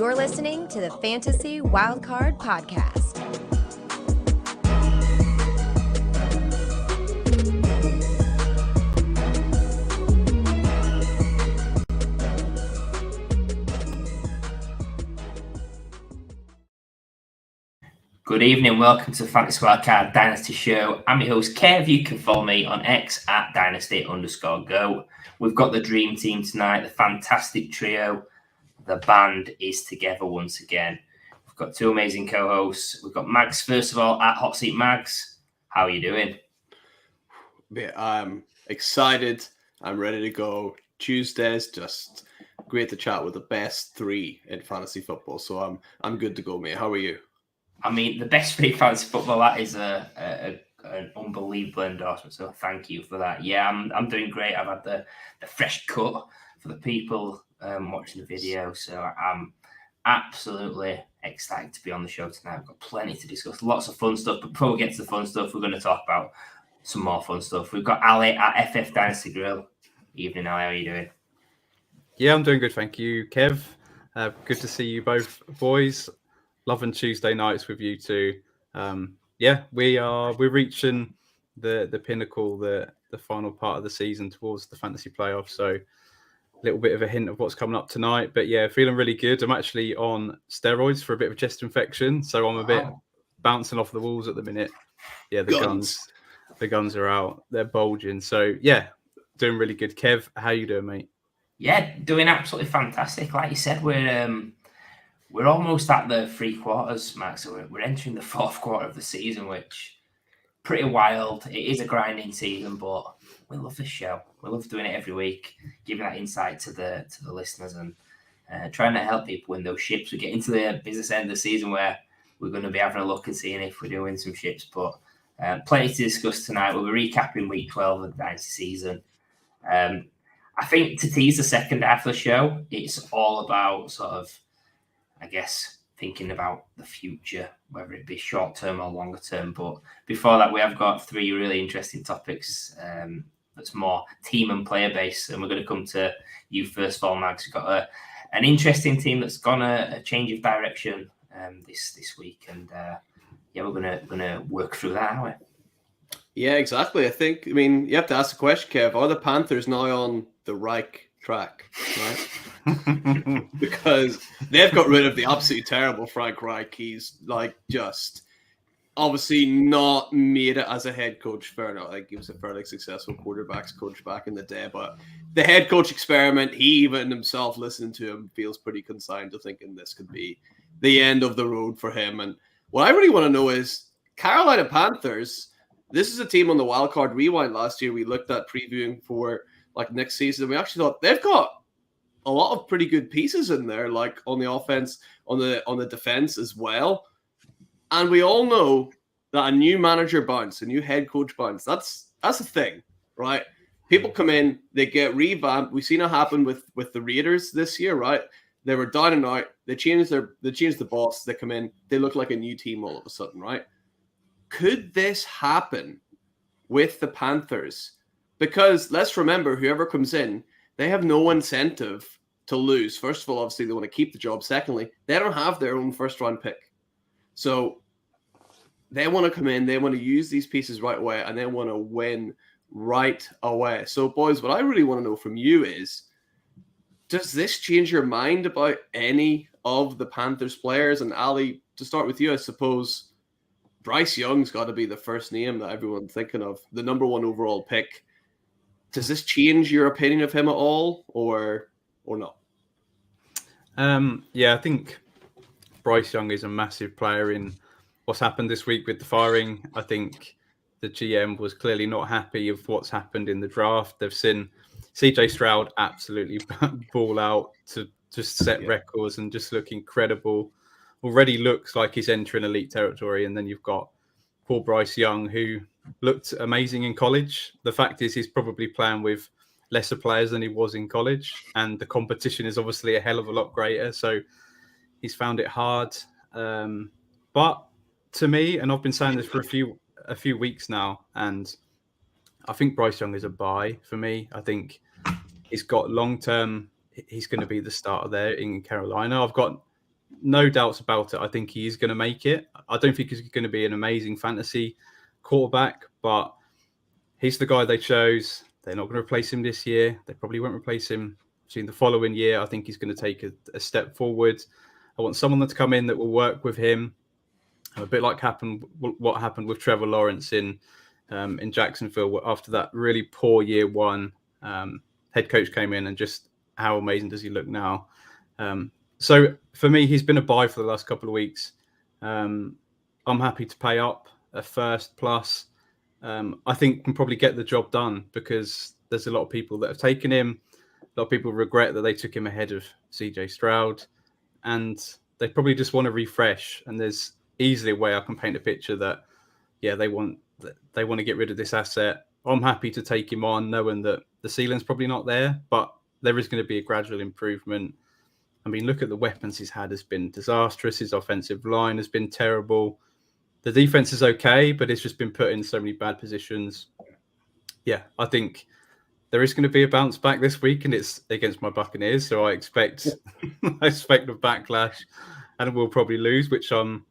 You're listening to the Fantasy Wildcard Podcast. Good evening, welcome to the Fantasy Wildcard Dynasty Show. I'm your host, Kev. You can follow me on X at Dynasty_Go. We've got the dream team tonight, the fantastic trio. The band is together once again. We've got two amazing co-hosts. We've got Mags, first of all, at Hot Seat Mags. How are you doing? Yeah, I'm excited. I'm ready to go. Tuesdays, just great to chat with the best three in fantasy football. So I'm good to go, mate. How are you? I mean, the best free fantasy football, that is an unbelievable endorsement. So thank you for that. Yeah, I'm doing great. I've had the fresh cut for the people watching the video. So I'm absolutely excited to be on the show tonight. We've got plenty to discuss, lots of fun stuff. But before we get to the fun stuff, we're going to talk about some more fun stuff. We've got Ali at FF Dynasty Grill. Evening, Ali. How are you doing? Yeah, I'm doing good. Thank you, Kev. Good to see you both, boys. Loving Tuesday nights with you two. We're reaching the pinnacle, the final part of the season towards the fantasy playoffs. So a little bit of a hint of what's coming up tonight. But yeah, feeling really good. I'm actually on steroids for a bit of chest infection, so I'm a bit bouncing off the walls at the minute. Yeah, the guns are out. They're bulging. So yeah, doing really good. Kev, how you doing, mate? Yeah, doing absolutely fantastic. Like you said, we're almost at the three quarters, Max. So we're entering the fourth quarter of the season, which pretty wild. It is a grinding season, but we love this show. We love doing it every week, giving that insight to the listeners and trying to help people win those ships. We get into the business end of the season where we're going to be having a look and seeing if we're doing some ships. But plenty to discuss tonight. We'll be recapping week 12 of the Dynasty season. I think to tease the second half of the show, it's all about sort of, I guess, thinking about the future, whether it be short term or longer term. But before that, we have got three really interesting topics that's more team and player based. And we're going to come to you first of all, Mags. We've got an interesting team that's gone a change of direction this week. And we're gonna work through that, aren't we? Yeah, exactly. I mean, you have to ask the question, Kev, are the Panthers now on the right track, right? Because they've got rid of the absolutely terrible Frank Reich. He's like just obviously not made it as a head coach. Fair enough. Like he was a fairly successful quarterbacks coach back in the day, but the head coach experiment, he even himself listening to him feels pretty consigned to thinking this could be the end of the road for him. And what I really want to know is Carolina Panthers. This is a team on the Wildcard Rewind last year. We looked at previewing for like next season. We actually thought they've got a lot of pretty good pieces in there, like on the offense, on the defense as well. And we all know that a new manager bounce, a new head coach bounce, that's a thing, right? People come in, they get revamped. We've seen it happen with the Raiders this year, right? They were down and out. They changed the boss. They come in, they look like a new team all of a sudden, right? Could this happen with the Panthers? Because let's remember, whoever comes in, they have no incentive to lose. First of all, obviously, they want to keep the job. Secondly, they don't have their own first-round pick. So they want to come in, they want to use these pieces right away, and they want to win right away. So, boys, what I really want to know from you is, does this change your mind about any of the Panthers players? And Ali, to start with you, I suppose Bryce Young's got to be the first name that everyone's thinking of, the number one overall pick. Does this change your opinion of him at all, or not? I think Bryce Young is a massive player in what's happened this week with the firing. I think the GM was clearly not happy with what's happened in the draft. They've seen CJ Stroud absolutely ball out to just set records and just look incredible. Already looks like he's entering elite territory. And then you've got poor Bryce Young, who looked amazing in college. The fact is he's probably playing with lesser players than he was in college. And the competition is obviously a hell of a lot greater. So he's found it hard. But to me, and I've been saying this for a few weeks now, and I think Bryce Young is a buy for me. I think he's got long-term, he's going to be the starter there in Carolina. I've got no doubts about it. I think he is going to make it. I don't think he's going to be an amazing fantasy quarterback, but he's the guy they chose. They're not going to replace him this year. They probably won't replace him in the following year. I think he's going to take a step forward. I want someone to come in that will work with him. A bit like what happened with Trevor Lawrence in Jacksonville after that really poor year one. Head coach came in, and just how amazing does he look now? So for me, he's been a buy for the last couple of weeks. I'm happy to pay up a first plus. I think can probably get the job done because there's a lot of people that have taken him. A lot of people regret that they took him ahead of CJ Stroud, and they probably just want to refresh. And there's easily a way I can paint a picture that, yeah, they want to get rid of this asset. I'm happy to take him on, knowing that the ceiling's probably not there, but there is going to be a gradual improvement. I mean, look at the weapons he's had. Has been disastrous. His offensive line has been terrible. The defense is okay, but it's just been put in so many bad positions. Yeah, I think there is going to be a bounce back this week, and it's against my Buccaneers. So I expect a backlash, and we'll probably lose, which I'm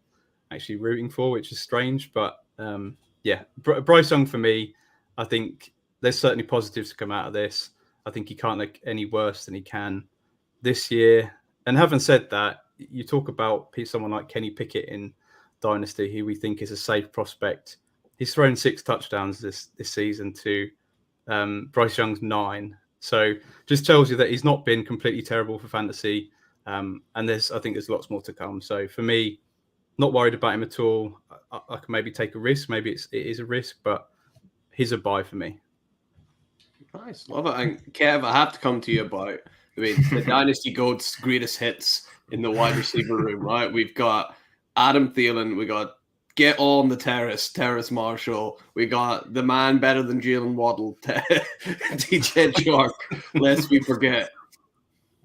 actually rooting for, which is strange. But Bryce Young for me, I think there's certainly positives to come out of this. I think he can't look any worse than he can this year. And having said that, you talk about someone like Kenny Pickett in Dynasty, who we think is a safe prospect. He's thrown 6 touchdowns this season to Bryce Young's 9. So just tells you that he's not been completely terrible for fantasy. And I think there's lots more to come. So for me, not worried about him at all. I can maybe take a risk. Maybe it is a risk, but he's a buy for me. Nice. Love it. And Kev, I have to come to you about the Dynasty GOAT's greatest hits in the wide receiver room, right? We've got Adam Thielen. We got Get On the Terrace Marshall. We got the man better than Jalen Waddle, DJ Chark, lest we forget.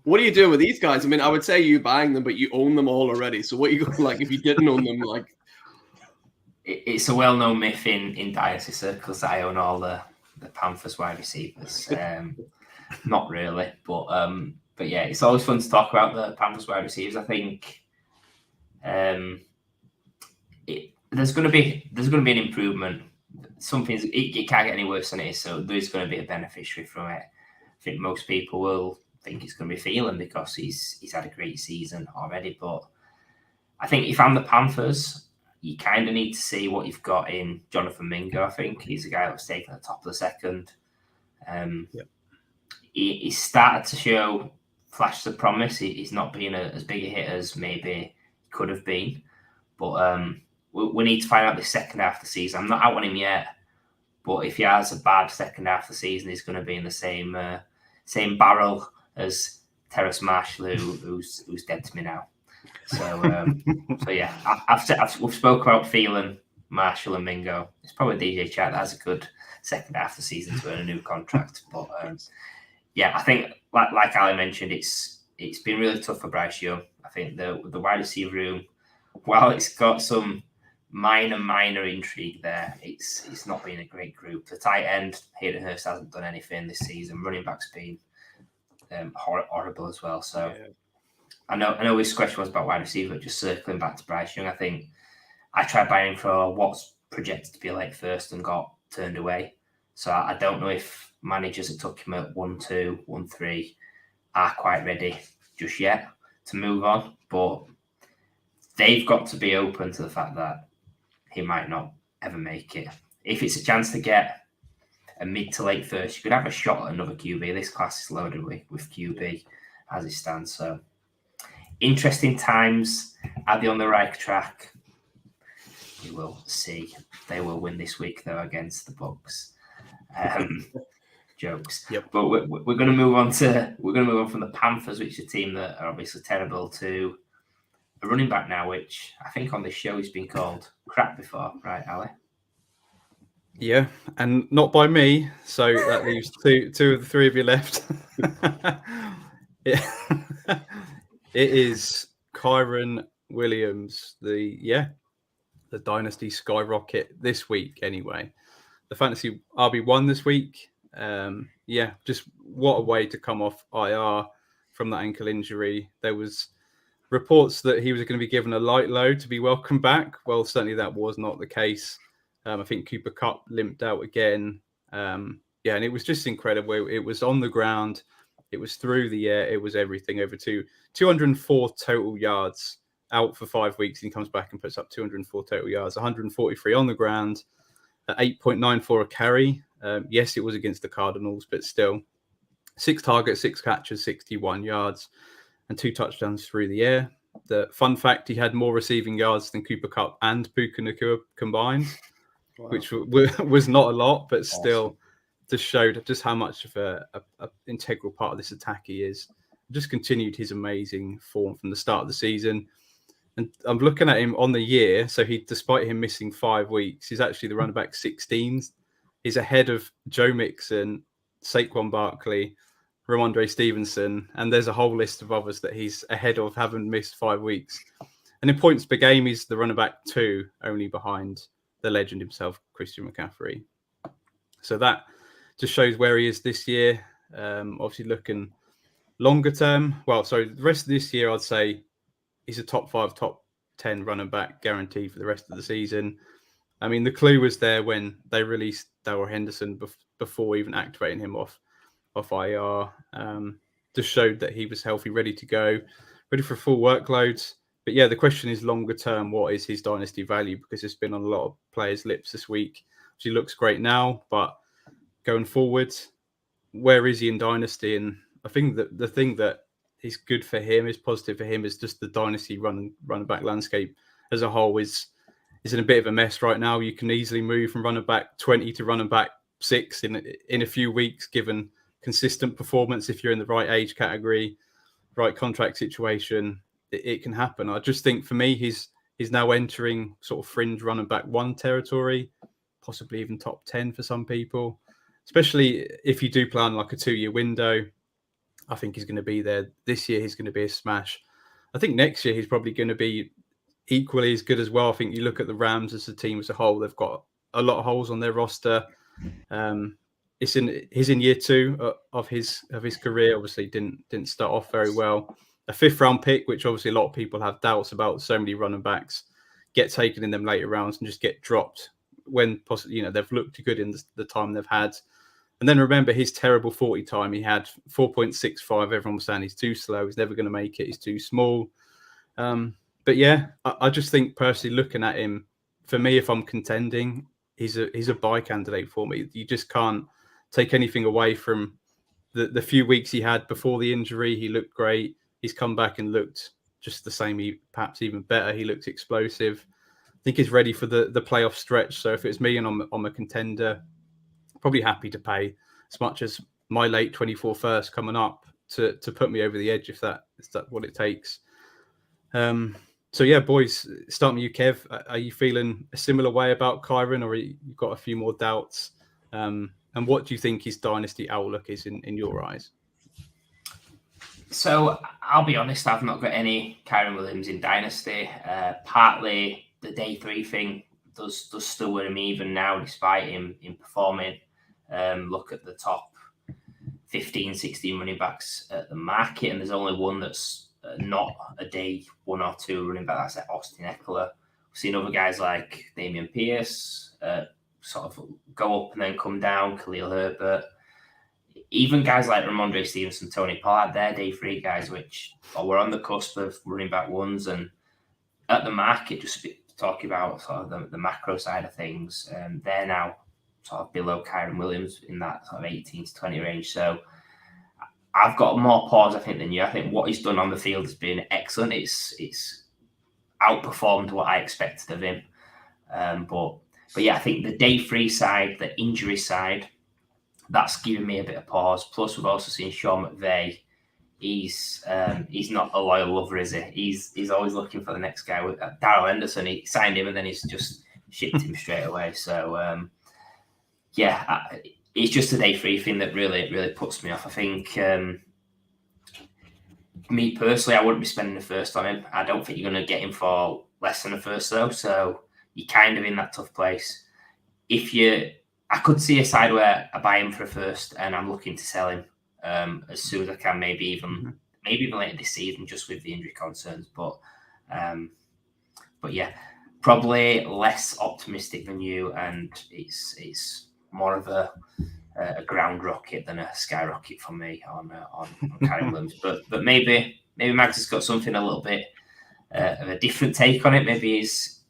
What are you doing with these guys? I mean, I would say you buying them, but you own them all already. So what are you going like if you didn't own them? Like, it's a well-known myth in Dynasty circles that I own all the Panthers wide receivers. Not really, but yeah, it's always fun to talk about the Panthers wide receivers. I think there's going to be an improvement. It can't get any worse than it is, so there's going to be a beneficiary from it. I think most people will think it's going to be Thielen because he's had a great season already. But I think if I'm the Panthers, you kind of need to see what you've got in Jonathan Mingo. I think he's a guy that was taken at the top of the second. He started to show flashes of promise. He's not being as big a hit as maybe he could have been. But we need to find out the second half of the season. I'm not out on him yet, but if he has a bad second half of the season, he's going to be in the same barrel as Terrace Marshall, who's dead to me now. So yeah, we've spoke about Thielen, Marshall, and Mingo. It's probably DJ Chark that has a good second half of the season to earn a new contract. But yeah, I think like Ali mentioned, it's been really tough for Bryce Young. I think the wide receiver room, while it's got some minor intrigue there, it's not been a great group. The tight end, Hayden Hurst, hasn't done anything this season. Running back's been horrible as well. So yeah. I know his question was about wide receiver, but just circling back to Bryce Young, I think I tried buying him for what's projected to be a late first and got turned away. So I don't know if managers that took him at 1-2, 1-3 are quite ready just yet to move on, but they've got to be open to the fact that he might not ever make it. If it's a chance to get a mid to late first, you could have a shot at another QB. This class is loaded with QB as it stands. So interesting times. Are they on the right track? We will see. They will win this week though against the Bucs. Jokes. Yep. But we're going to move on from the Panthers, which is a team that are obviously terrible, to a running back now, which I think on this show has been called crap before, right, Ali? Yeah, and not by me. So that leaves two of the three of you left. It is Kyron Williams, the Dynasty skyrocket this week anyway. The fantasy RB1 this week. Just what a way to come off IR from that ankle injury. There was reports that he was going to be given a light load to be welcomed back. Well, certainly that was not the case. I think Cooper Kupp limped out again. And it was just incredible. It was on the ground. It was through the air. It was everything. Over 204 total yards, out for 5 weeks, and he comes back and puts up 204 total yards, 143 on the ground, 8.94 a carry. Yes, it was against the Cardinals, but still 6 targets, 6 catches, 61 yards, and 2 touchdowns through the air. The fun fact, he had more receiving yards than Cooper Kupp and Puka Nacua combined, which was not a lot, but still just showed just how much of a integral part of this attack he is. Just continued his amazing form from the start of the season. And I'm looking at him on the year. So despite him missing 5 weeks, he's actually the running back 16. He's ahead of Joe Mixon, Saquon Barkley, Ramondre Stevenson, and there's a whole list of others that he's ahead of, having missed 5 weeks. And in points per game, he's the running back 2, only behind the legend himself, Christian McCaffrey. So that just shows where he is this year. Obviously looking longer term. Well, so the rest of this year, I'd say he's a top 5, top 10 running back guaranteed for the rest of the season. I mean, the clue was there when they released Darrell Henderson before even activating him off IR. Just showed that he was healthy, ready to go, ready for full workloads. But yeah, the question is longer term, what is his dynasty value? Because it's been on a lot of players' lips this week. She looks great now, but going forward, where is he in dynasty? And I think that the thing that is good for him, is positive for him, is just the dynasty running back landscape as a whole is in a bit of a mess right now. You can easily move from running back 20 to running back 6 in a few weeks, given consistent performance. If you're in the right age category, right contract situation, it can happen. I just think for me, he's now entering sort of fringe running back 1 territory, possibly even top 10 for some people, especially if you do plan like a 2-year window. I think he's going to be there. This year, he's going to be a smash. I think next year, he's probably going to be equally as good as well. I think you look at the Rams as a team as a whole, they've got a lot of holes on their roster. He's in year 2 of his career. Obviously, didn't start off very well. A 5th round pick, which obviously a lot of people have doubts about. So many running backs get taken in them later rounds and just get dropped when possibly they've looked good in the time they've had. And then remember his terrible 40 time. He had 4.65. Everyone was saying he's too slow. He's never going to make it. He's too small. But yeah, I just think personally looking at him, for me, if I'm contending, he's a buy candidate for me. You just can't take anything away from the few weeks he had before the injury. He looked great. He's come back and looked just the same, perhaps even better. He looks explosive. I think he's ready for the playoff stretch. So if it's me and I'm a contender, probably happy to pay as much as my late 24 first coming up to put me over the edge if that's what it takes. So yeah, boys, starting with you, Kev. Are you feeling a similar way about Kyron, or you've got a few more doubts? And what do you think his dynasty outlook is in your eyes? So I'll be honest, I've not got any Kyron Williams in dynasty. Partly the day 3 thing does still worry me even now, despite him performing. Look at the top 15, 16 running backs at the market, and there's only one that's not a day 1 or 2 running back. That's like Austin Eckler. We've seen other guys like Damian Pierce sort of go up and then come down, Khalil Herbert. Even guys like Ramondre Stevenson, Tony Pollard, they're day 3 guys, which were on the cusp of running back 1s. And at the market, just talking about sort of the macro side of things, they're now sort of below Kyron Williams in that sort of 18 to 20 range. So I've got more pause, I think, than you. I think what he's done on the field has been excellent. It's outperformed what I expected of him. But yeah, I think the day 3 side, the injury side, that's given me a bit of pause. Plus, we've also seen Sean McVay. He's not a loyal lover, is he? He's always looking for the next guy. With Darrell Henderson, he signed him and then he's just shipped him straight away. So it's just a day 3 thing that really puts me off. I think me personally, I wouldn't be spending the first on him. I don't think you're going to get him for less than a first though. So you're kind of in that tough place. I could see a side where I buy him for a first and I'm looking to sell him as soon as I can, maybe maybe even later this season, just with the injury concerns. But yeah, probably less optimistic than you, and it's more of a ground rocket than a skyrocket for me on Kylo Williams. But maybe Max has got something a little bit of a different take on it. Maybe he's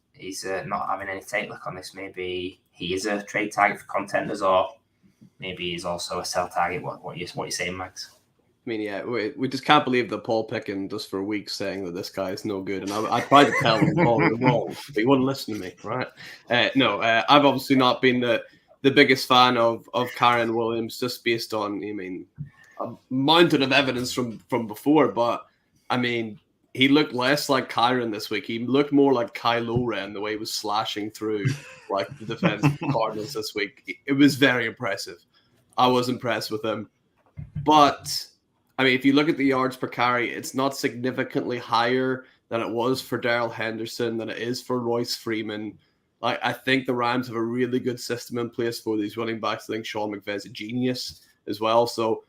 not having any take on this. Maybe he is a trade target for contenders, or maybe he's also a sell target. What you saying, Max? I mean, yeah, we just can't believe that Paul picking just for weeks saying that this guy is no good. And I tried to tell him Paul was wrong, but he wouldn't listen to me, right? I've obviously not been the biggest fan of Kyren Williams, just based on, a mountain of evidence from before. But, he looked less like Kyren this week. He looked more like Kylo Ren, the way he was slashing through like the defense of the Cardinals this week. It was very impressive. I was impressed with him. But, if you look at the yards per carry, it's not significantly higher than it was for Darrell Henderson, than it is for Royce Freeman. I think the Rams have a really good system in place for these running backs. I think Sean McVay's a genius as well. So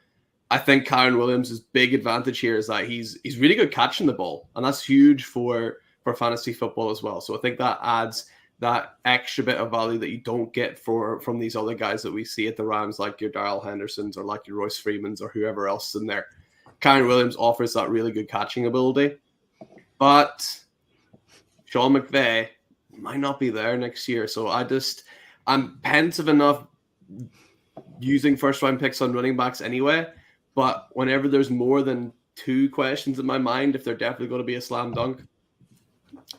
I think Kyren Williams' big advantage here is that he's really good catching the ball, and that's huge for fantasy football as well. So I think that adds that extra bit of value that you don't get from these other guys that we see at the Rams, like your Darrell Hendersons or like your Royce Freemans or whoever else is in there. Kyren Williams offers that really good catching ability, but Sean McVay might not be there next year. So I'm pensive enough using first round picks on running backs anyway. But whenever there's more than 2 questions in my mind, if they're definitely going to be a slam dunk,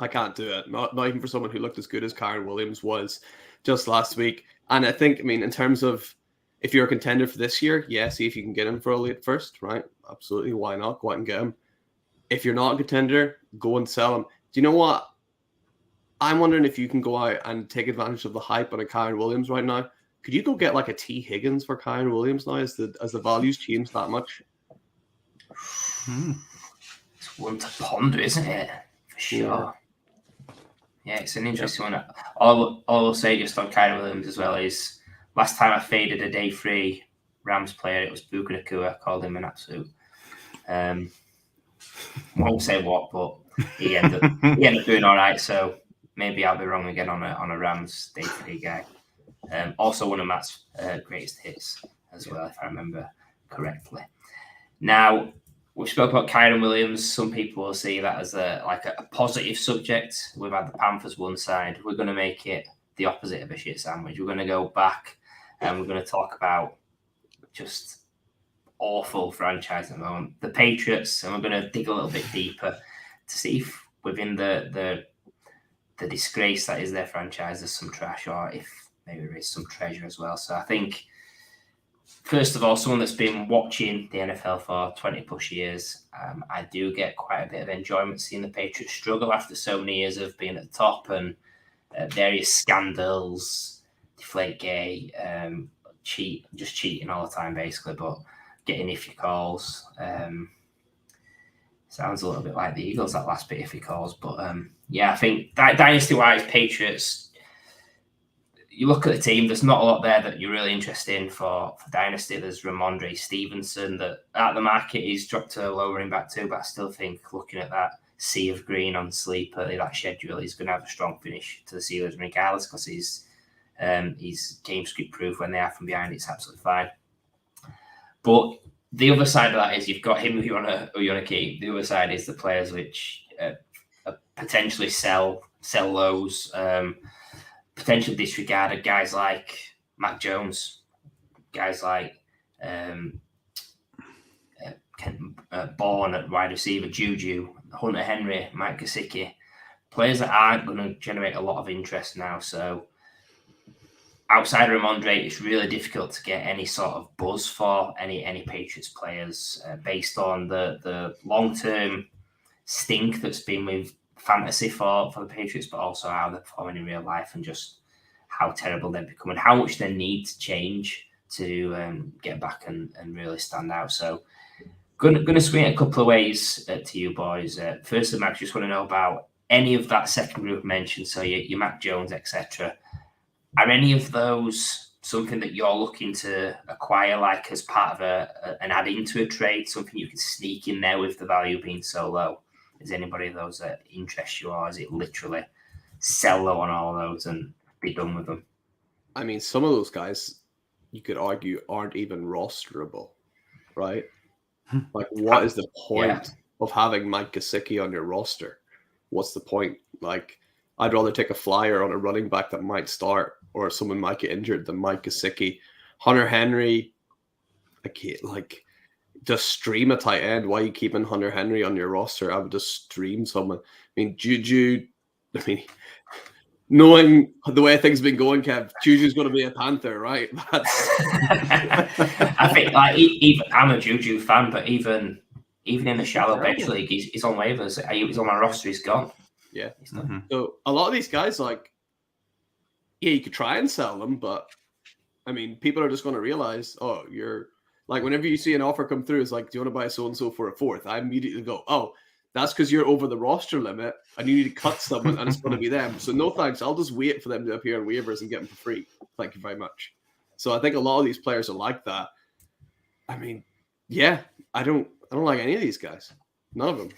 I can't do it. Not even for someone who looked as good as Kyren Williams was just last week. And I think, in terms of if you're a contender for this year, yeah, see if you can get him for a late first, right? Absolutely. Why not? Go out and get him. If you're not a contender, go and sell him. Do you know what? I'm wondering if you can go out and take advantage of the hype on a Kyren Williams right now. Could you go get like a T. Higgins for Kyren Williams now as the values change that much? It's one to ponder, isn't it? For sure. Yeah, it's an interesting one. All I'll say just on Kyren Williams as well is last time I faded a day 3 Rams player, it was Buka Nakua. Called him an absolute. Won't say what, but he ended up doing all right. So maybe I'll be wrong again on a Rams day 3 guy. Also one of Matt's greatest hits as well, if I remember correctly. Now, we spoke about Kyren Williams. Some people will see that as a positive subject. We've had the Panthers one side. We're going to make it the opposite of a shit sandwich. We're going to go back and we're going to talk about just awful franchise at the moment, the Patriots, and we're going to dig a little bit deeper to see if within the disgrace that is their franchise there's some trash, or if maybe there is some treasure as well. So I think, first of all, someone that's been watching the NFL for 20 plus years, I do get quite a bit of enjoyment seeing the Patriots struggle after so many years of being at the top and various scandals, Deflategate, cheating all the time basically, but getting iffy calls. Sounds a little bit like the Eagles, that last bit iffy calls. But I think that dynasty-wise, Patriots, you look at the team, there's not a lot there that you're really interested in for Dynasty. There's Ramondre Stevenson that at the market he's dropped to a low running back too, but I still think looking at that sea of green on Sleeper, that schedule, he's going to have a strong finish to the Steelers regardless, because he's game script proof. When they are from behind, it's absolutely fine. But the other side of that is you've got him who you want to keep. The other side is the players which potentially sell those. Potential disregarded guys like Mac Jones, guys like Bourne at wide receiver, Juju, Hunter Henry, Mike Gesicki, players that aren't going to generate a lot of interest now. So outside of Ramondre, it's really difficult to get any sort of buzz for any Patriots players based on the long-term stink that's been with fantasy for the Patriots, but also how they're performing in real life and just how terrible they've become and how much they need to change to get back and really stand out. So going to swing it a couple of ways to you boys. First, Max, just want to know about any of that second group mentioned, so your Mac Jones, etc. Are any of those something that you're looking to acquire, like as part of an add-in to a trade, something you can sneak in there with the value being so low? Is anybody of those that interest you, or is it literally sell low on all those and be done with them? I mean, some of those guys, you could argue, aren't even rosterable, right? Like, what is the point of having Mike Gesicki on your roster? What's the point? Like, I'd rather take a flyer on a running back that might start or someone might get injured than Mike Gesicki. Hunter Henry, like, just stream a tight end. Why are you keeping Hunter Henry on your roster? I would just stream someone. I mean, Juju, knowing the way things have been going, Kev, Juju's going to be a Panther, right? I think, like, even I'm a Juju fan, but even in the shallow bench league, he's on waivers. He's on my roster. He's gone. Yeah. So a lot of these guys, like, yeah, you could try and sell them, but I mean, people are just going to realize, oh, you're like, whenever you see an offer come through, it's like, do you want to buy so and so for a fourth? I immediately go, oh, that's because you're over the roster limit and you need to cut someone and it's going to be them. So no thanks. I'll just wait for them to appear on waivers and get them for free. Thank you very much. So I think a lot of these players are like that. I mean, yeah, I don't like any of these guys. None of them.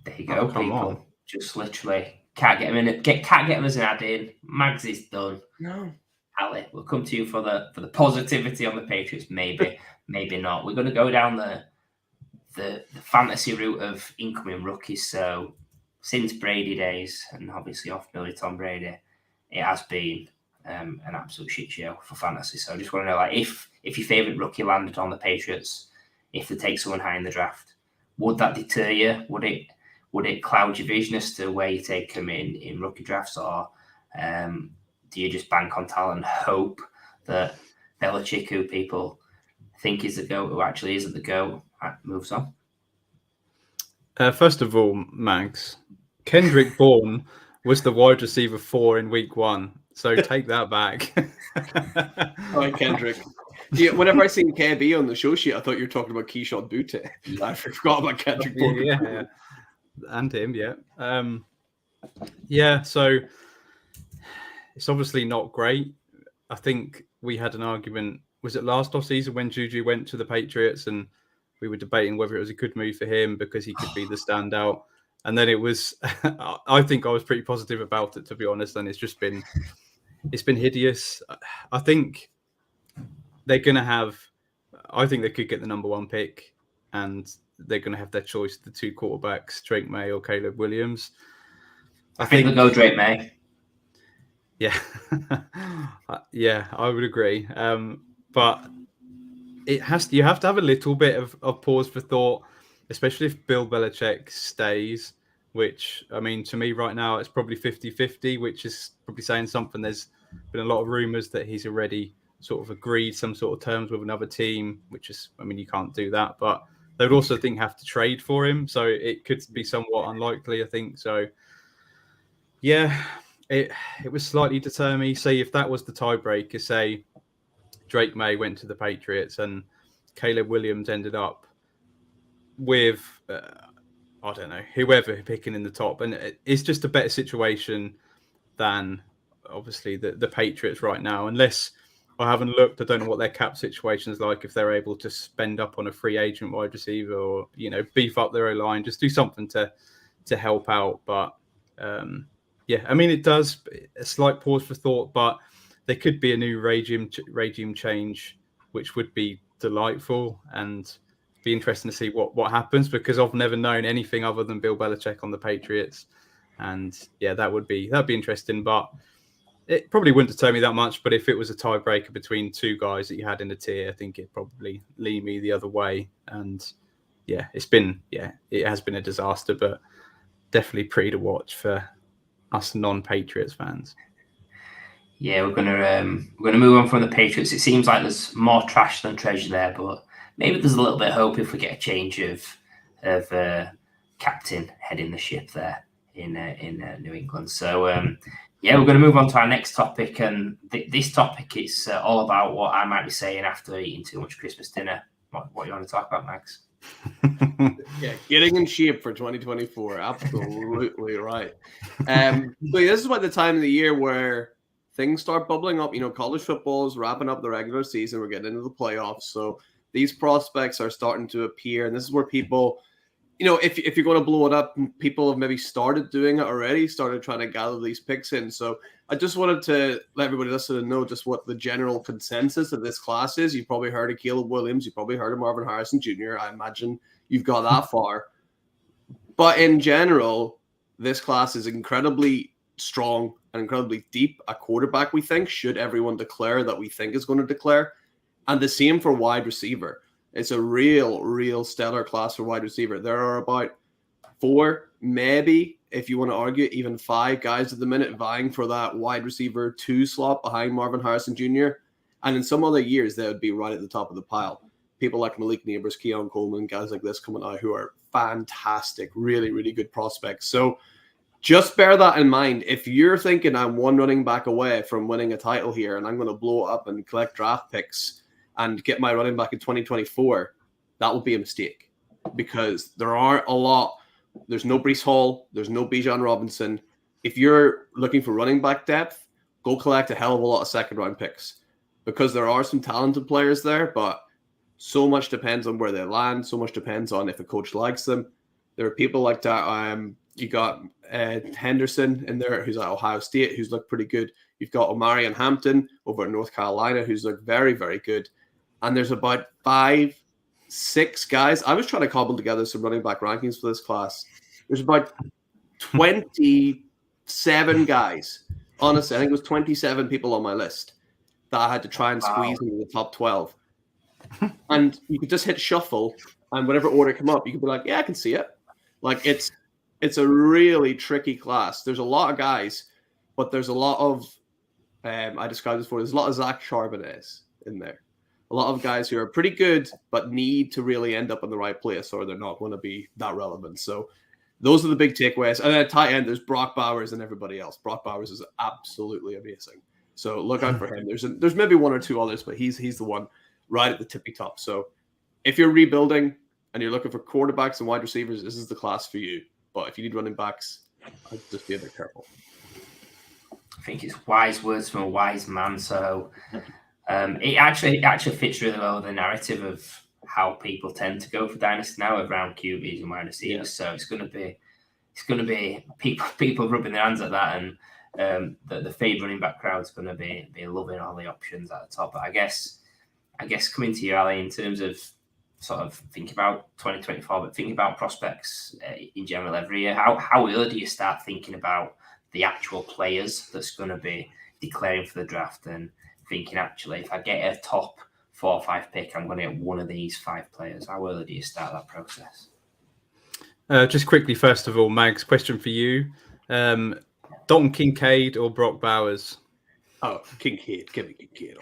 There you go, people. Just literally can't get him in. Can't get him as an add-in. Mags is done. No. Ali, we'll come to you for the positivity on the Patriots. Maybe, maybe not. We're going to go down the fantasy route of incoming rookies. So since Brady days, and obviously off Billy Tom Brady, it has been an absolute shit show for fantasy. So I just want to know, like, if your favourite rookie landed on the Patriots, if they take someone high in the draft, would that deter you? Would it cloud your vision as to where you take them in rookie drafts, or do you just bank on talent and hope that Belichick, who people think is the GOAT, who actually isn't the GOAT, moves on? First of all, Mags, Kendrick Bourne was the wide receiver 4 in week 1. So take that back. All right, Kendrick. Yeah, whenever I seen KB on the show sheet, I thought you were talking about Keyshawn Butte. I forgot about Kendrick Bourne. Yeah. And him, yeah. Yeah, so it's obviously not great. I think we had an argument, was it last off season when Juju went to the Patriots, and we were debating whether it was a good move for him because he could be the standout. And then it was, I think I was pretty positive about it, to be honest. And it's been hideous. I think they're going to have, I think they could get the number 1 pick, and they're going to have their choice, the 2 quarterbacks, Drake May or Caleb Williams. I think they'll go Drake May. Yeah. Yeah, I would agree. But you have to have a little bit of pause for thought, especially if Bill Belichick stays, which, I mean, to me right now, it's probably 50-50, which is probably saying something. There's been a lot of rumors that he's already sort of agreed some sort of terms with another team, which is, I mean, you can't do that, but they would also have to trade for him. So it could be somewhat unlikely, I think. So, yeah, it would slightly deter me. Say if that was the tiebreaker, say Drake May went to the Patriots and Caleb Williams ended up with, I don't know, whoever picking in the top. And it's just a better situation than, obviously, the Patriots right now. Unless I haven't looked, I don't know what their cap situation is like, if they're able to spend up on a free agent wide receiver or, beef up their O-line, just do something to help out. But, yeah, I mean, it does a slight pause for thought, but there could be a new regime change, which would be delightful and be interesting to see what happens, because I've never known anything other than Bill Belichick on the Patriots. And yeah, that'd be interesting, but it probably wouldn't deter me that much. But if it was a tiebreaker between 2 guys that you had in a tier, I think it'd probably lean me the other way. And yeah, it has been a disaster, but definitely pretty to watch for us non-Patriots fans. Yeah, we're gonna move on from the Patriots. It seems like there's more trash than treasure there, but maybe there's a little bit of hope if we get a change of captain heading the ship there in New England. So yeah, we're going to move on to our next topic, and this topic is all about what I might be saying after eating too much Christmas dinner. What you want to talk about, Max? Yeah, getting in shape for 2024. Absolutely right. So this is about the time of the year where things start bubbling up. College football is wrapping up the regular season. We're getting into the playoffs. So these prospects are starting to appear. And this is where people, if you're going to blow it up, people have maybe started doing it already, started trying to gather these picks in. So I just wanted to let everybody listen and know just what the general consensus of this class is. You've probably heard of Kylo Williams. You've probably heard of Marvin Harrison Jr. I imagine you've got that far. But in general, this class is incredibly strong and incredibly deep. A quarterback, we think, should everyone declare that we think is going to declare. And the same for wide receiver. It's a real stellar class for wide receiver. There are about 4, maybe, if you want to argue, even 5 guys at the minute vying for that wide receiver 2 slot behind Marvin Harrison Jr. And in some other years, they would be right at the top of the pile. People like Malik Neighbors, Keon Coleman, guys like this coming out who are fantastic, really good prospects. So just bear that in mind. If you're thinking I'm one running back away from winning a title here and I'm going to blow it up and collect draft picks and get my running back in 2024, that will be a mistake because there aren't a lot. There's no Breece Hall. There's no Bijan Robinson. If you're looking for running back depth, go collect a hell of a lot of second-round picks because there are some talented players there, but so much depends on where they land. So much depends on if a coach likes them. There are people like that. You got Henderson in there, who's at Ohio State, who's looked pretty good. You've got Omarion Hampton over at North Carolina, who's looked very good. And there's about 5, 6 guys. I was trying to cobble together some running back rankings for this class. There's about 27 guys. Honestly, I think it was 27 people on my list that I had to try and squeeze into the top 12. And you could just hit shuffle, and whatever order come up, you could be like, yeah, I can see it. Like, it's a really tricky class. There's a lot of guys, but there's a lot of, I described this before, there's a lot of Zach Charbonnets in there. A lot of guys who are pretty good, but need to really end up in the right place, or they're not going to be that relevant. So those are the big takeaways. And then at tight end, there's Brock Bowers and everybody else. Brock Bowers is absolutely amazing. So look out for him. There's maybe 1 or 2 others, but he's the one right at the tippy top. So if you're rebuilding and you're looking for quarterbacks and wide receivers, this is the class for you. But if you need running backs, I'd just be a bit careful. I think it's wise words from a wise man. So it actually fits really well with the narrative of how people tend to go for Dynasty now around QBs and wide receivers. So it's going to be people rubbing their hands at that, and the fade running back crowd's going to be loving all the options at the top. But I guess coming to you, Ali, in terms of sort of think about 2024, but think about prospects in general every year. How early do you start thinking about the actual players that's going to be declaring for the draft and thinking, actually, if I get a top 4 or 5 pick, I'm going to get one of these 5 players? How early do you start that process? Just quickly, first of all, Mags, question for you. Dalton Kincaid or Brock Bowers? Oh, Kincaid. Give me Kincaid.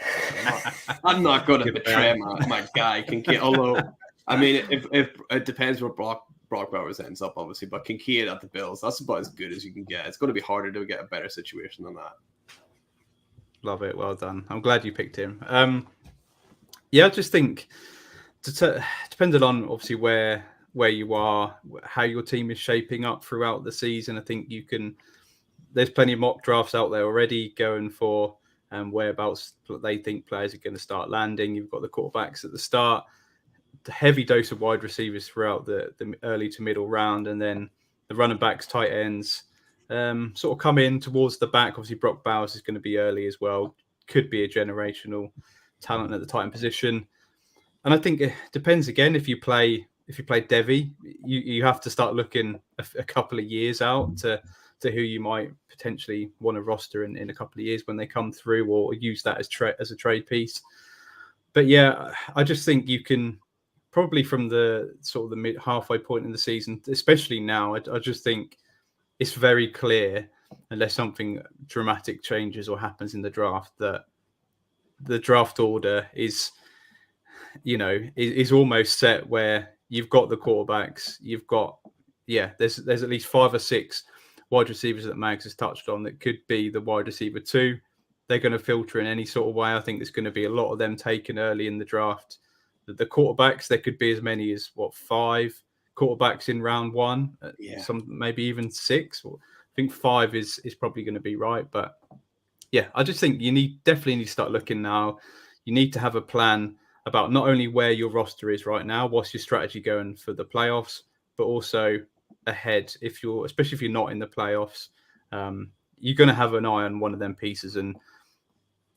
I'm not going to betray my guy, Kincaid. Although, I mean, if it depends where Brock Bowers ends up, obviously. But Kincaid at the Bills, that's about as good as you can get. It's going to be harder to get a better situation than that. Love it. Well done. I'm glad you picked him. I just think, depending on, obviously, where you are, how your team is shaping up throughout the season, I think you can... There's plenty of mock drafts out there already going for whereabouts they think players are going to start landing. You've got the quarterbacks at the start, the heavy dose of wide receivers throughout the early to middle round, and then the running backs, tight ends sort of come in towards the back. Obviously, Brock Bowers is going to be early as well. Could be a generational talent at the tight end position. And I think it depends again if you play Devi, you have to start looking a couple of years out to who you might potentially want to roster in a couple of years when they come through, or use that as a trade piece. But yeah, I just think you can probably from the sort of the mid halfway point in the season, especially now, I just think it's very clear, unless something dramatic changes or happens in the draft, that the draft order is almost set where you've got the quarterbacks, you've got, there's at least 5 or 6 wide receivers that Mags has touched on that could be the wide receiver 2. They're going to filter in any sort of way. I think there's going to be a lot of them taken early in the draft. The quarterbacks, there could be as many as 5 quarterbacks in round 1. Some maybe even 6. I think 5 is probably going to be right. But I just think you definitely need to start looking now. You need to have a plan about not only where your roster is right now, what's your strategy going for the playoffs, but also ahead. Especially if you're not in the playoffs, you're going to have an eye on one of them pieces. And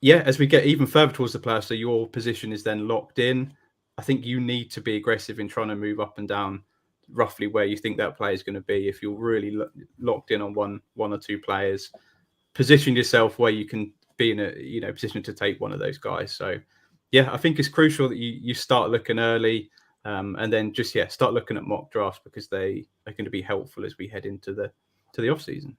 as we get even further towards the playoffs, so your position is then locked in. I think you need to be aggressive in trying to move up and down roughly where you think that player is going to be. If you're really locked in on one or two players, position yourself where you can be in a position to take one of those guys. So I think it's crucial that you start looking early, and then just start looking at mock drafts, because they are going to be helpful as we head into the off season.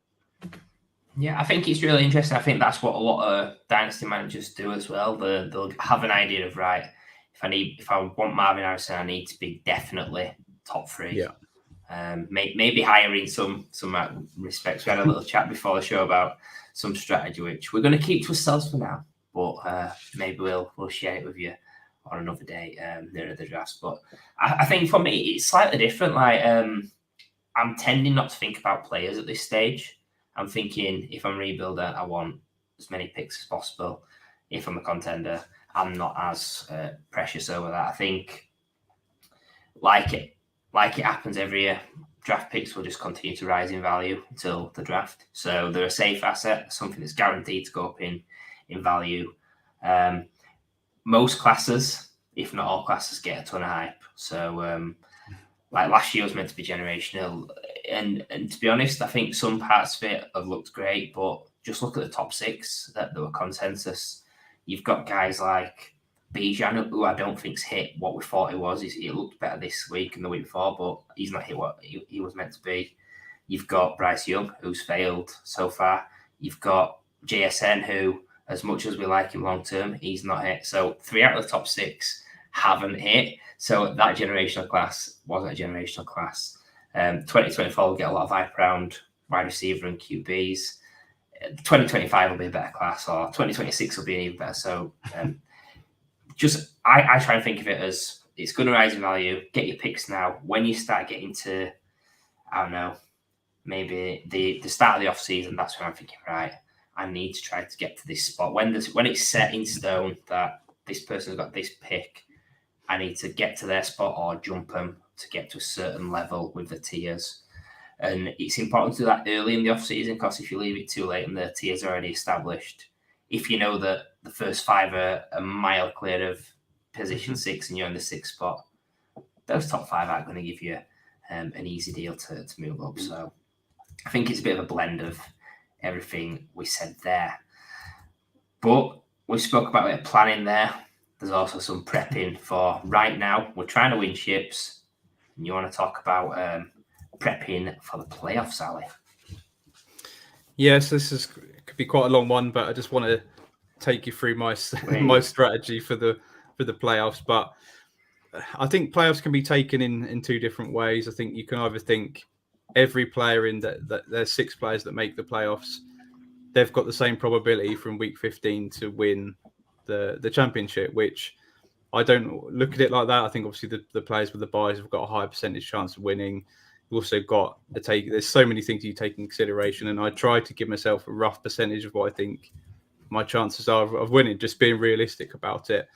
Yeah, I think it's really interesting. I think that's what a lot of dynasty managers do as well. They'll have an idea of, right, if I want Marvin Harrison, I need to be definitely top 3. Yeah. Maybe higher in some respects. We had a little chat before the show about some strategy, which we're going to keep to ourselves for now, but maybe we'll share it with you on another day near the draft. But I think for me, it's slightly different. Like, I'm tending not to think about players at this stage. I'm thinking, if I'm a rebuilder, I want as many picks as possible. If I'm a contender, I'm not as precious over that. I think, like it happens every year, draft picks will just continue to rise in value until the draft. So they're a safe asset, something that's guaranteed to go up in value. Most classes, if not all classes, get a ton of hype. So like last year was meant to be generational. And to be honest, I think some parts of it have looked great, but just look at the top 6 that were consensus. You've got guys like Bijan, who I don't think's hit what we thought he was. He looked better this week and the week before, but he's not hit what he was meant to be. You've got Bryce Young, who's failed so far. You've got JSN, who, as much as we like him long term, he's not hit. So 3 out of the top 6 haven't hit. So that generational class wasn't a generational class. 2024 will get a lot of hype around wide receiver and QBs. 2025 will be a better class, or 2026 will be even better. So I try and think of it as it's going to rise in value. Get your picks now. When you start getting to, I don't know, maybe the start of the off season, that's when I'm thinking, right, I need to try to get to this spot. When it's set in stone that this person's got this pick, I need to get to their spot or jump them to get to a certain level with the tiers. And it's important to do that early in the off season, because if you leave it too late and the tiers are already established, if you know that the first 5 are a mile clear of position 6 and you're in the 6th spot, those top 5 aren't going to give you an easy deal to move up. So I think it's a bit of a blend of everything we said there. But we spoke about a bit of planning there. There's also some prepping for right now. We're trying to win ships. And you want to talk about prepping for the playoffs, Ali? Yes, could be quite a long one, but I just want to take you through my strategy for the playoffs. But I think playoffs can be taken in 2 different ways. I think you can either think every player in that there's 6 players that make the playoffs, they've got the same probability from week 15 to win the championship, which I don't look at it like that. I think obviously the players with the buys have got a higher percentage chance of winning. You've also got there's so many things you take in consideration, and I try to give myself a rough percentage of what I think my chances are of winning, just being realistic about it.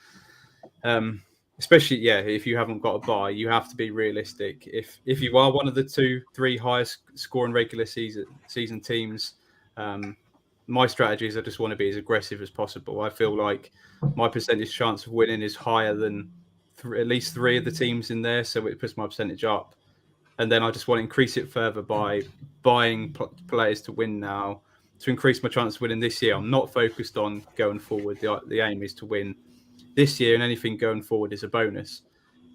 Especially, if you haven't got a buy, you have to be realistic. If you are one of the 2-3 highest scoring regular season teams, my strategy is I just want to be as aggressive as possible. I feel like my percentage chance of winning is higher than at least 3 of the teams in there, so it puts my percentage up. And then I just want to increase it further by buying players to win now to increase my chance of winning this year. I'm not focused on going forward. The aim is to win this year, and anything going forward is a bonus.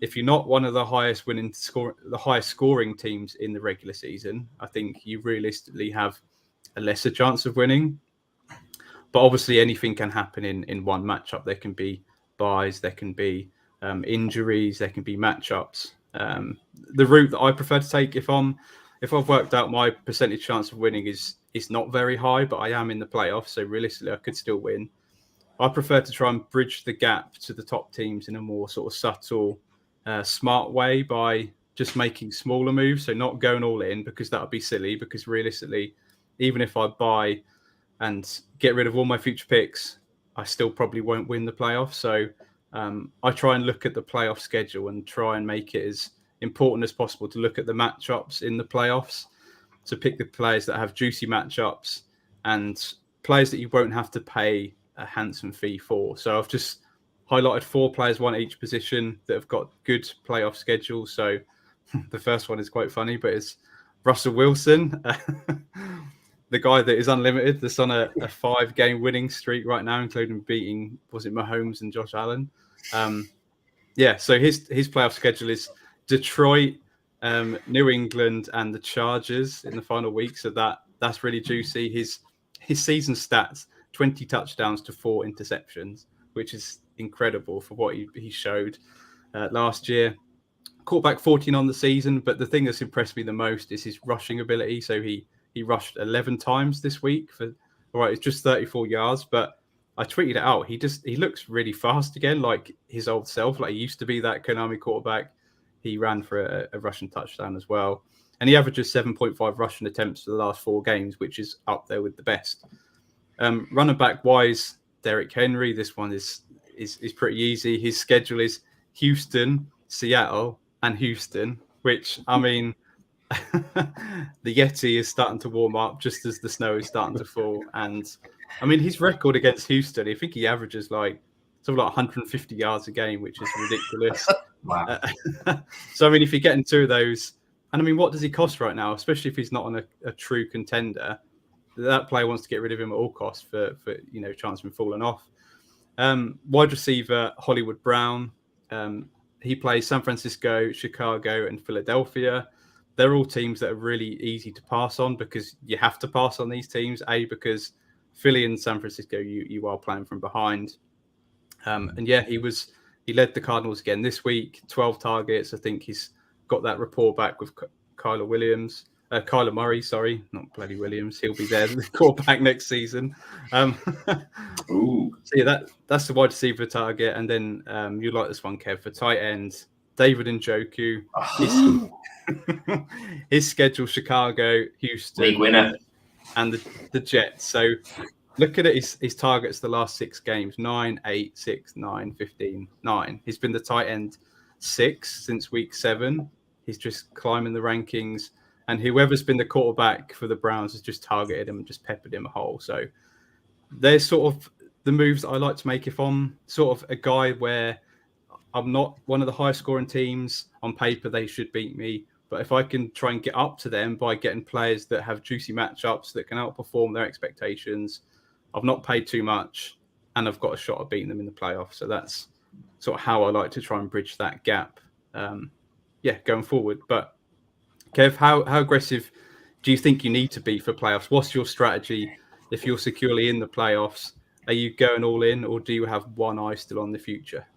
If you're not one of the highest scoring teams in the regular season, I think you realistically have a lesser chance of winning. But obviously anything can happen in one matchup. There can be buys, there can be injuries, there can be matchups. The route that I prefer to take, if I've worked out my percentage chance of winning is not very high, but I am in the playoffs, so realistically I could still win. I prefer to try and bridge the gap to the top teams in a more sort of subtle, smart way by just making smaller moves. So not going all in, because that would be silly, because realistically, even if I buy and get rid of all my future picks, I still probably won't win the playoffs. So I try and look at the playoff schedule and try and make it as important as possible to look at the matchups in the playoffs, to pick the players that have juicy matchups and players that you won't have to pay a handsome fee for. So I've just highlighted 4 players, one at each position, that have got good playoff schedules. So the first one is quite funny, but it's Russell Wilson, the guy that is unlimited, that's on a 5-game winning streak right now, including beating, was it Mahomes and Josh Allen? So his playoff schedule is Detroit, New England, and the Chargers in the final week. So that's really juicy. His season stats: 20 touchdowns to 4 interceptions, which is incredible for what he showed last year. Quarterback 14 on the season, but the thing that's impressed me the most is his rushing ability. So he rushed 11 times this week it's just 34 yards, but I tweeted it out. He looks really fast again, like his old self. Like he used to be that Konami quarterback. He ran for a rushing touchdown as well. And he averages 7.5 rushing attempts for the last 4 games, which is up there with the best. Running back wise, Derrick Henry, this one is pretty easy. His schedule is Houston, Seattle, and Houston, which, I mean, the Yeti is starting to warm up just as the snow is starting to fall. And I mean, his record against Houston, I think he averages like 150 yards a game, which is ridiculous. Wow. So, I mean, if you get into those, and I mean, what does he cost right now, especially if he's not on a true contender? That player wants to get rid of him at all costs for chance of him falling off. Wide receiver, Hollywood Brown. He plays San Francisco, Chicago, and Philadelphia. They're all teams that are really easy to pass on because you have to pass on these teams. Because Philly and San Francisco, you are playing from behind. He led the Cardinals again this week, 12 targets. I think he's got that rapport back with Kylo Murray, sorry, not bloody Williams. He'll be there, the quarterback next season. Ooh. So yeah, that's the wide receiver target. And then you like this one, Kev, for tight end, David Njoku. His schedule: Chicago, Houston, league winner, and the Jets. So look at it, his targets the last 6 games: 9, 8, 6, 9, 15, 9. He's been the tight end 6 since week 7. He's just climbing the rankings. And whoever's been the quarterback for the Browns has just targeted him and just peppered him a hole. So there's sort of the moves that I like to make if I'm sort of a guy where I'm not one of the high scoring teams. On paper, they should beat me. But if I can try and get up to them by getting players that have juicy matchups that can outperform their expectations, I've not paid too much and I've got a shot at beating them in the playoffs. So that's sort of how I like to try and bridge that gap, going forward. But Kev, how aggressive do you think you need to be for playoffs? What's your strategy if you're securely in the playoffs? Are you going all in, or do you have one eye still on the future?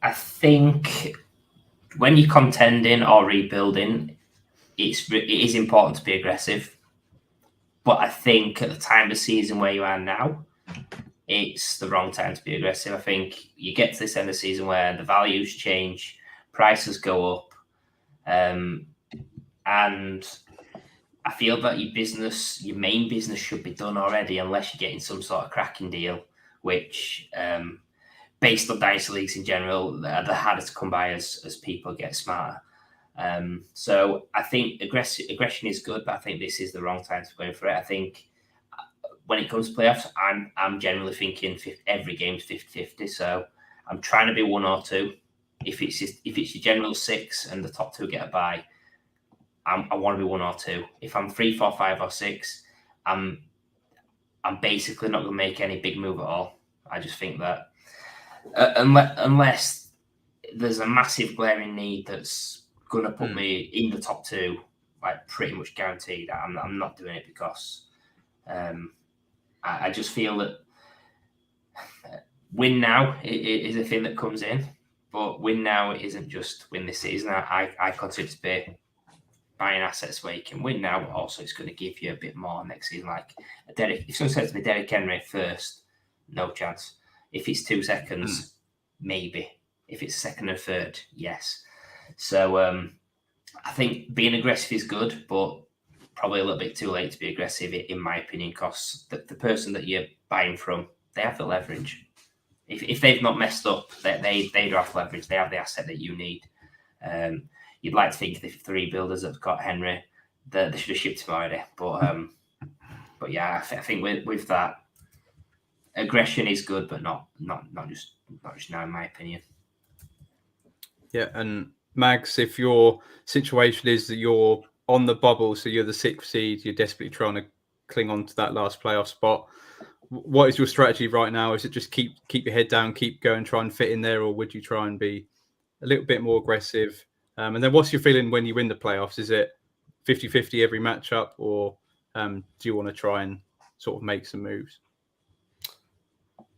I think when you're contending or rebuilding, it is important to be aggressive. But I think at the time of the season where you are now, it's the wrong time to be aggressive. I think you get to this end of the season where the values change, prices go up, and I feel that your main business should be done already, unless you're getting some sort of cracking deal, which, based on Dynasty leagues in general, they're harder to come by as people get smarter. So I think aggression is good, but I think this is the wrong time to go for it. I think when it comes to playoffs, I'm generally thinking every game's 50-50. So I'm trying to be 1 or 2. If it's your general 6 and the top 2 get a bye, I want to be 1 or 2. If I'm 3, 4, 5, or 6, I'm basically not going to make any big move at all. I just think that unless there's a massive glaring need that's going to put me in the top 2, like pretty much guaranteed, I'm not doing it, because I just feel that win now is a thing that comes in, but win now isn't just win this season. I consider it to be buying assets where you can win now, but also it's going to give you a bit more next season. Like if someone says to me Derrick Henry first, no chance. If it's 2 seconds, maybe. If it's 2nd or 3rd, yes. So I think being aggressive is good, but probably a little bit too late to be aggressive, in my opinion, because the person that you're buying from, they have the leverage. If they've not messed up, they do have leverage. They have the asset that you need. You'd like to think that if the rebuilders have got Henry, they should have shipped him already. But yeah, I think with that, aggression is good, but not just now, in my opinion. Yeah, and Mags, if your situation is that you're on the bubble, so you're the 6th seed, you're desperately trying to cling on to that last playoff spot, what is your strategy right now? Is it just keep your head down, keep going, try and fit in there, or would you try and be a little bit more aggressive? And then what's your feeling when you win the playoffs? Is it 50-50 every matchup, or do you want to try and sort of make some moves?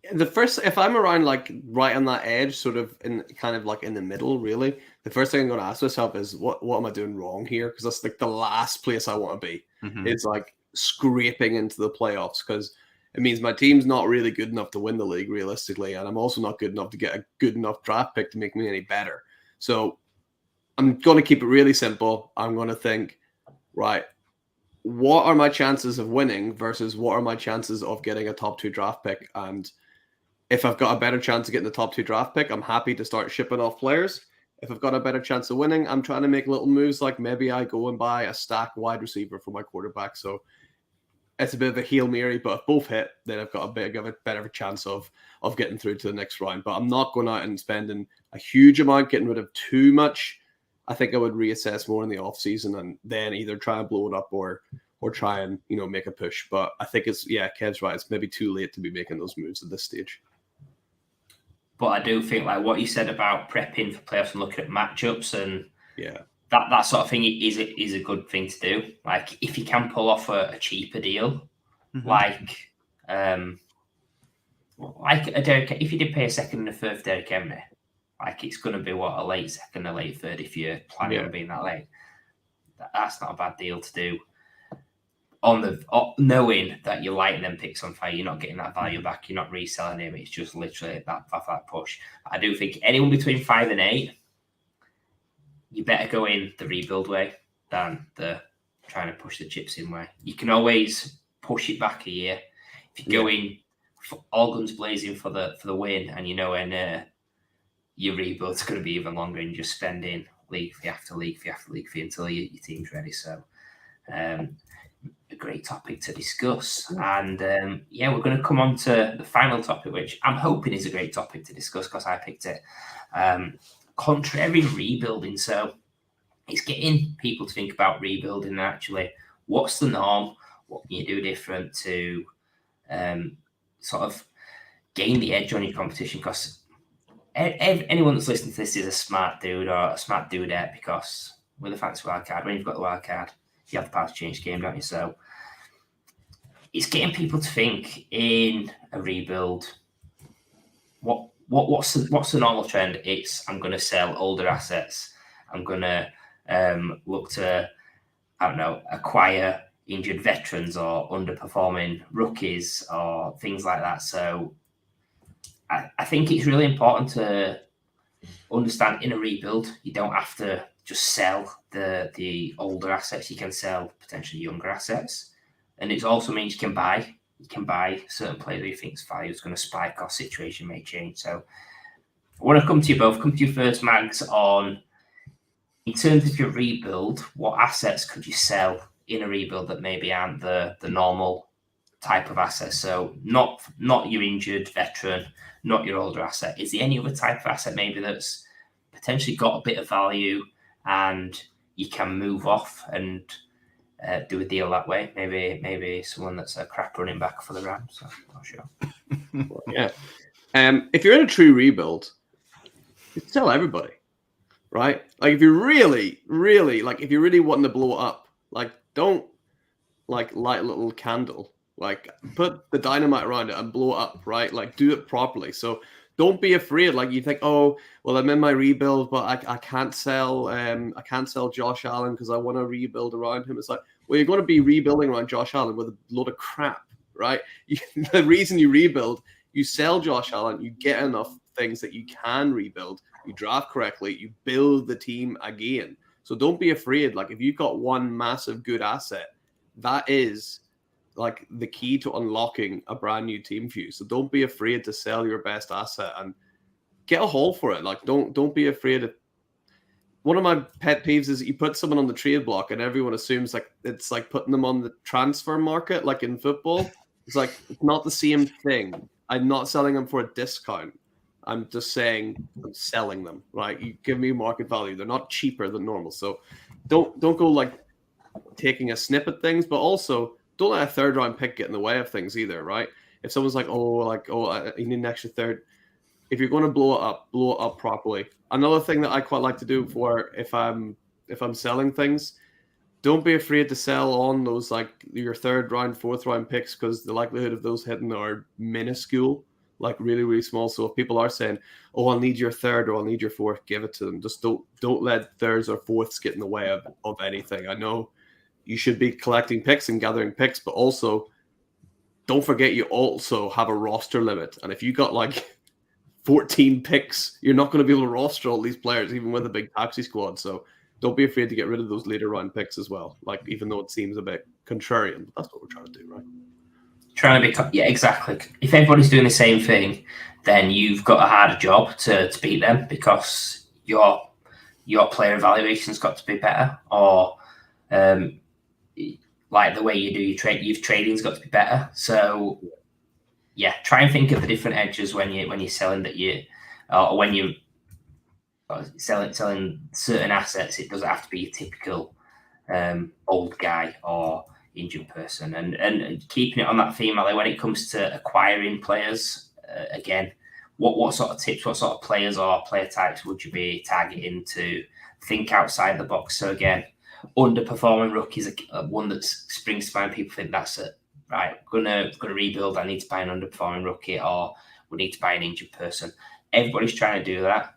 If I'm around like right on that edge, sort of in the middle, really, the first thing I'm going to ask myself is what am I doing wrong here? Because that's like the last place I want to be. Mm-hmm. It's like scraping into the playoffs, because it means my team's not really good enough to win the league realistically, and I'm also not good enough to get a good enough draft pick to make me any better. So I'm going to keep it really simple. I'm going to think, right, what are my chances of winning versus what are my chances of getting a top 2 draft pick? And if I've got a better chance of getting the top 2 draft pick, I'm happy to start shipping off players. If I've got a better chance of winning, I'm trying to make little moves, like maybe I go and buy a stack wide receiver for my quarterback. So it's a bit of a Hail Mary, but if both hit, then I've got a bit of a better chance of getting through to the next round. But I'm not going out and spending a huge amount, getting rid of too much. I think I would reassess more in the off season and then either try and blow it up or try and make a push. But I think Kev's right. It's maybe too late to be making those moves at this stage. But I do think, like what you said about prepping for playoffs and looking at matchups, and yeah, that sort of thing is a good thing to do. Like if you can pull off a cheaper deal, mm-hmm. like a Derrick, if you did pay a second and a third for Derrick Henry, like it's going to be a late second, a late third if you're planning on being that late. That's not a bad deal to do. Knowing that you're lighting them picks on fire, you're not getting that value back, you're not reselling him, it's just literally that push. I do think anyone between 5 and 8, you better go in the rebuild way than the trying to push the chips in way. You can always push it back a year. If you go in all guns blazing for the win, and when your rebuild's going to be even longer, and you're just spending league fee after league fee after league fee until your team's ready. So a great topic to discuss. And we're going to come on to the final topic, which I'm hoping is a great topic to discuss because I picked it. Contrary rebuilding. So it's getting people to think about rebuilding and actually what's the norm, what can you do different to sort of gain the edge on your competition, because anyone that's listening to this is a smart dude or a smart dudette, because with a fancy wildcard, when you've got the wildcard, you have the power to change the game, don't you? So it's getting people to think in a rebuild. What's the normal trend? It's I'm going to sell older assets. I'm going to look to acquire injured veterans or underperforming rookies or things like that. So I think it's really important to understand in a rebuild, you don't have to just sell the older assets. You can sell potentially younger assets. And it also means you can buy certain players who you think's value is going to spike or situation may change. So I want to come to you first, Mags, on in terms of your rebuild, what assets could you sell in a rebuild that maybe aren't the normal type of assets? So not your injured veteran, not your older asset. Is there any other type of asset maybe that's potentially got a bit of value and you can move off and do a deal that way? Maybe someone that's a crap running back for the Rams. So I'm not sure. Yeah. If you're in a true rebuild, you sell everybody, right? Like if you're really wanting to blow it up, like don't light a little candle, like put the dynamite around it and blow it up, right? Like do it properly. So don't be afraid. Like you think, oh, well, I'm in my rebuild, but I can't sell Josh Allen because I want to rebuild around him. It's like, well, you're going to be rebuilding around Josh Allen with a load of crap, right? The reason you rebuild, you sell Josh Allen, you get enough things that you can rebuild, you draft correctly, you build the team again. So don't be afraid. Like if you've got one massive good asset that is like the key to unlocking a brand new team for you. So don't be afraid to sell your best asset and get a haul for it. Like don't be afraid of. One of my pet peeves is you put someone on the trade block and everyone assumes like it's like putting them on the transfer market, like in football. It's like it's not the same thing. I'm not selling them for a discount. I'm just saying I'm selling them. Right? You give me market value. They're not cheaper than normal. So don't go like taking a snip at things, but also don't let a third round pick get in the way of things either. Right? If someone's like, I need an extra third. If you're going to blow it up properly. Another thing that I quite like to do for if I'm selling things, don't be afraid to sell on those like your third round, fourth round picks, because the likelihood of those hitting are minuscule, like really, really small. So if people are saying, "Oh, I'll need your third or I'll need your fourth," give it to them. Just don't let thirds or fourths get in the way of anything. I know you should be collecting picks and gathering picks, but also don't forget you also have a roster limit. And if you got like 14 picks, you're not going to be able to roster all these players, even with a big taxi squad. So don't be afraid to get rid of those later round picks as well. Like, even though it seems a bit contrarian, but that's what we're trying to do, right? Trying to be, yeah, exactly. If everybody's doing the same thing, then you've got a harder job to beat them because your player evaluation's got to be better, or like the way you do your trading's got to be better. So yeah, try and think of the different edges when you're selling or when you're selling certain assets. It doesn't have to be your typical old guy or injured person. And keeping it on that theme, Ali, when it comes to acquiring players, again, what sort of tips, what sort of players or player types would you be targeting to think outside the box? So again, underperforming rookies are one that springs to mind. People think that's it. Right, gonna rebuild. I need to buy an underperforming rookie, or we need to buy an injured person. Everybody's trying to do that.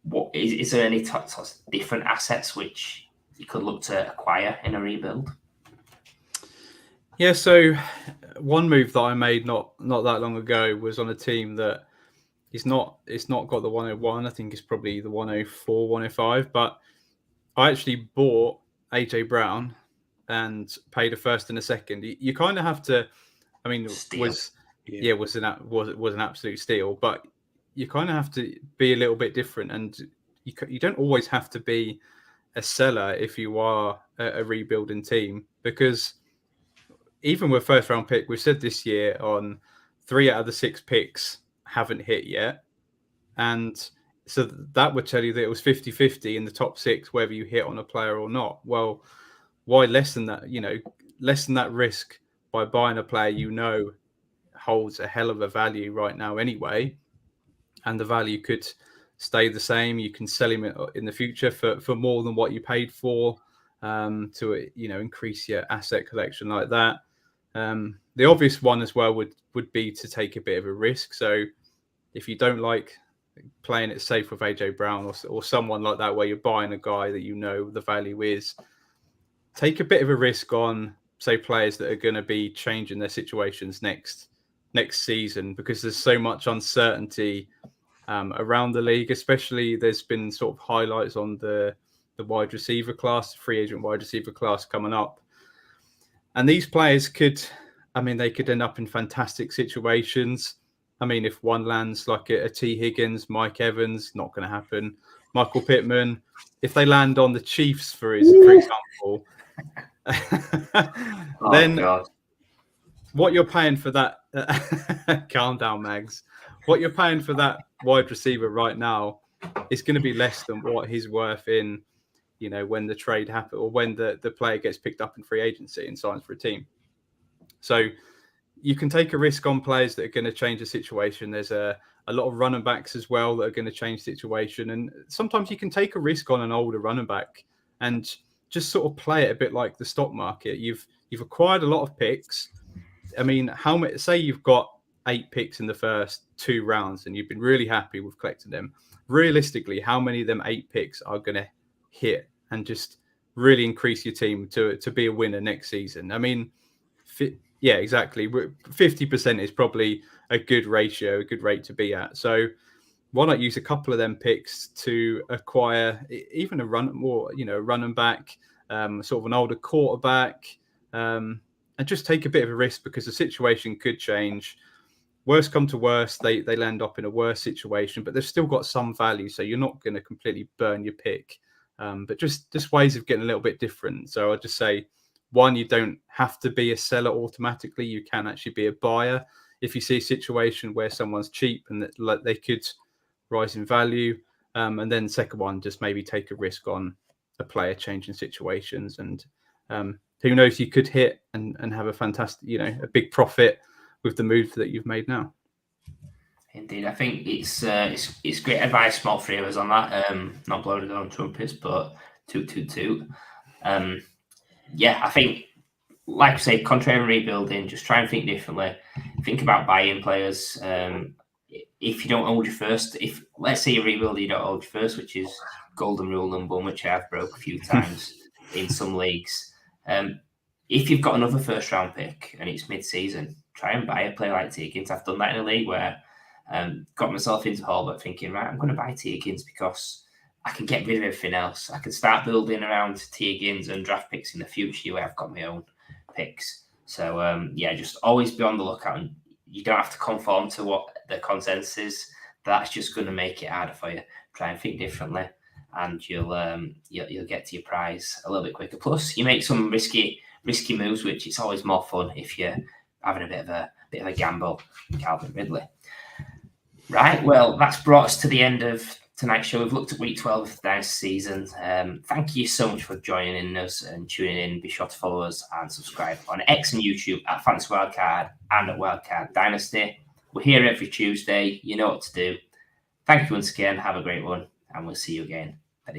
What is there any different assets which you could look to acquire in a rebuild? Yeah, so one move that I made not that long ago was on a team that it's not got the 101. I think it's probably the 104, 105. But I actually bought AJ Brown and paid a first and a second. You kind of have to. I mean, Steal. was an absolute steal, but you kind of have to be a little bit different, and you don't always have to be a seller if you are a rebuilding team, because even with first round pick, we've said this year on 3 out of the 6 picks haven't hit yet, and so that would tell you that it was 50-50 in the top 6 whether you hit on a player or not. Well, why lessen that? Lessen that risk by buying a player holds a hell of a value right now anyway, and the value could stay the same. You can sell him in the future for more than what you paid for, to increase your asset collection like that. The obvious one as well would be to take a bit of a risk. So if you don't like playing it safe with AJ Brown or someone like that, where you're buying a guy that the value is, take a bit of a risk on, say, players that are going to be changing their situations next season, because there's so much uncertainty around the league. Especially, there's been sort of highlights on the wide receiver class, the free agent wide receiver class coming up, and these players could end up in fantastic situations. I mean, if one lands like a T. Higgins, Mike Evans, not going to happen. Michael Pittman, if they land on the Chiefs, for example. Then God. What you're paying for that calm down, Mags, what you're paying for that wide receiver right now is going to be less than what he's worth in when the trade happens, or when the player gets picked up in free agency and signs for a team. So you can take a risk on players that are going to change the situation. There's a lot of running backs as well that are going to change the situation, and sometimes you can take a risk on an older running back and just sort of play it a bit like the stock market. You've acquired a lot of picks. I mean, say you've got 8 picks in the first 2 rounds and you've been really happy with collecting them. Realistically, how many of them 8 picks are going to hit and just really increase your team to be a winner next season? I mean, yeah, exactly. 50% is probably a good ratio, a good rate to be at. So why not use a couple of them picks to acquire even a running back, sort of an older quarterback, and just take a bit of a risk because the situation could change. Worst come to worst, they land up in a worse situation, but they've still got some value, so you're not going to completely burn your pick. But just ways of getting a little bit different. So I'll just say, one, you don't have to be a seller automatically. You can actually be a buyer if you see a situation where someone's cheap and that they could rise in value. And then second one, just maybe take a risk on a player changing situations. And who knows, you could hit and have a fantastic, a big profit with the move that you've made now. Indeed, I think it's great advice, small three of us on that. Not blowing it on trumpets, but toot. Yeah, I think, like I say, contrarian rebuilding, just try and think differently. Think about buying players. If you don't hold your first, if let's say you rebuild, you don't hold your first, which is golden rule number one, which I've broke a few times in some leagues. If you've got another first round pick and it's mid-season, try and buy a player like T. Higgins. I've done that in a league where got myself into Hall, thinking, right, I'm going to buy T. Higgins because I can get rid of everything else. I can start building around T. Higgins and draft picks in the future where I've got my own picks. So, just always be on the lookout. And you don't have to conform to what the consensus is. That's just going to make it harder for you. Try and think differently, and you'll get to your prize a little bit quicker. Plus, you make some risky moves, which it's always more fun if you're having a bit of a gamble. Calvin Ridley. Right, well, that's brought us to the end of tonight's show. We've looked at week 12 of the Dynasty season. Thank you so much for joining us and tuning in. Be sure to follow us and subscribe on X and YouTube at Fantasy Wildcard and at Wildcard Dynasty. We're here every Tuesday. You know what to do. Thank you once again. Have a great one, and we'll see you again